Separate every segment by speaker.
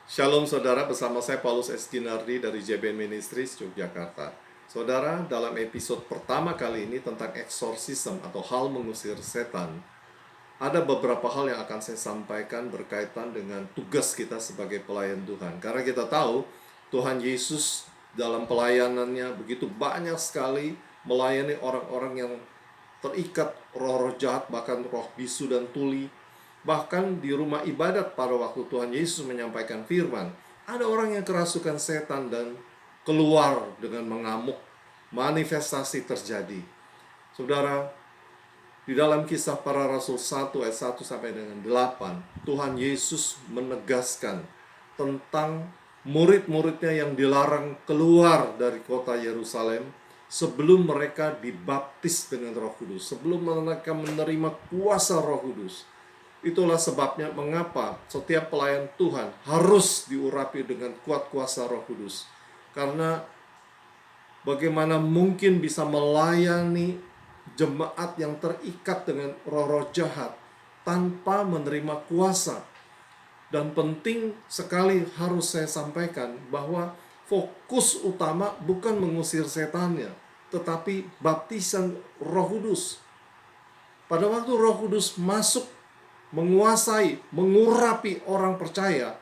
Speaker 1: Shalom saudara, bersama saya Paulus S. Ginardi dari JBN Ministries Yogyakarta. Saudara, dalam episode pertama kali ini tentang exorcism atau hal mengusir setan, ada beberapa hal yang akan saya sampaikan berkaitan dengan tugas kita sebagai pelayan Tuhan. Karena kita tahu Tuhan Yesus dalam pelayanannya begitu banyak sekali melayani orang-orang yang terikat roh-roh jahat, bahkan roh bisu dan tuli. Bahkan di rumah ibadat pada waktu Tuhan Yesus menyampaikan firman, ada orang yang kerasukan setan dan keluar dengan mengamuk. Manifestasi terjadi. Saudara, di dalam Kisah Para Rasul 1 ayat 1 sampai dengan 8, Tuhan Yesus menegaskan tentang murid-muridnya yang dilarang keluar dari kota Yerusalem sebelum mereka dibaptis dengan Roh Kudus, sebelum mereka menerima kuasa Roh Kudus. Itulah sebabnya mengapa setiap pelayan Tuhan harus diurapi dengan kuat kuasa Roh Kudus. Karena bagaimana mungkin bisa melayani jemaat yang terikat dengan roh-roh jahat tanpa menerima kuasa. Dan penting sekali harus saya sampaikan bahwa fokus utama bukan mengusir setannya, tetapi baptisan Roh Kudus. Pada waktu Roh Kudus masuk, menguasai, mengurapi orang percaya,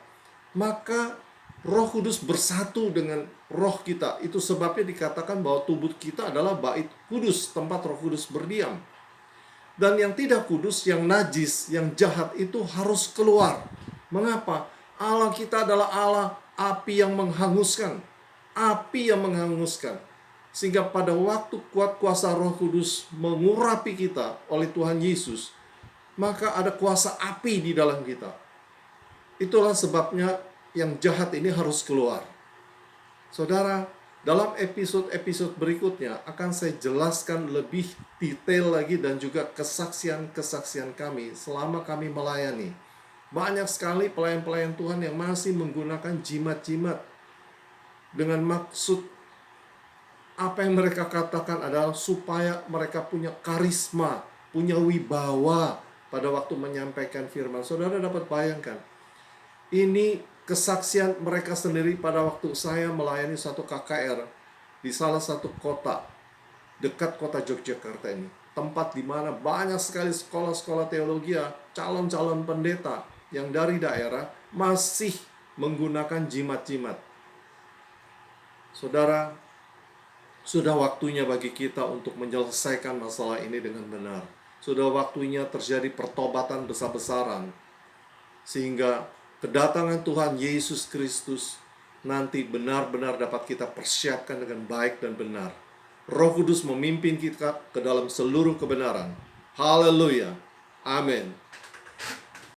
Speaker 1: maka Roh Kudus bersatu dengan roh kita. Itu sebabnya dikatakan bahwa tubuh kita adalah bait kudus, tempat Roh Kudus berdiam. Dan yang tidak kudus, yang najis, yang jahat itu harus keluar. Mengapa? Allah kita adalah Allah api yang menghanguskan. Api yang menghanguskan. Sehingga pada waktu kuat kuasa Roh Kudus mengurapi kita oleh Tuhan Yesus, maka ada kuasa api di dalam kita. Itulah sebabnya yang jahat ini harus keluar. Saudara, dalam episode-episode berikutnya akan saya jelaskan lebih detail lagi dan juga kesaksian-kesaksian kami selama kami melayani. Banyak sekali pelayan-pelayan Tuhan yang masih menggunakan jimat-jimat dengan maksud apa yang mereka katakan adalah supaya mereka punya karisma, punya wibawa pada waktu menyampaikan firman. Saudara dapat bayangkan, ini kesaksian mereka sendiri pada waktu saya melayani satu KKR di salah satu kota dekat kota Yogyakarta ini. Tempat di mana banyak sekali sekolah-sekolah teologi, calon-calon pendeta yang dari daerah masih menggunakan jimat-jimat. Saudara, sudah waktunya bagi kita untuk menyelesaikan masalah ini dengan benar. Sudah waktunya terjadi pertobatan besar-besaran, sehingga kedatangan Tuhan Yesus Kristus nanti benar-benar dapat kita persiapkan dengan baik dan benar. Roh Kudus memimpin kita ke dalam seluruh kebenaran. Haleluya. Amin.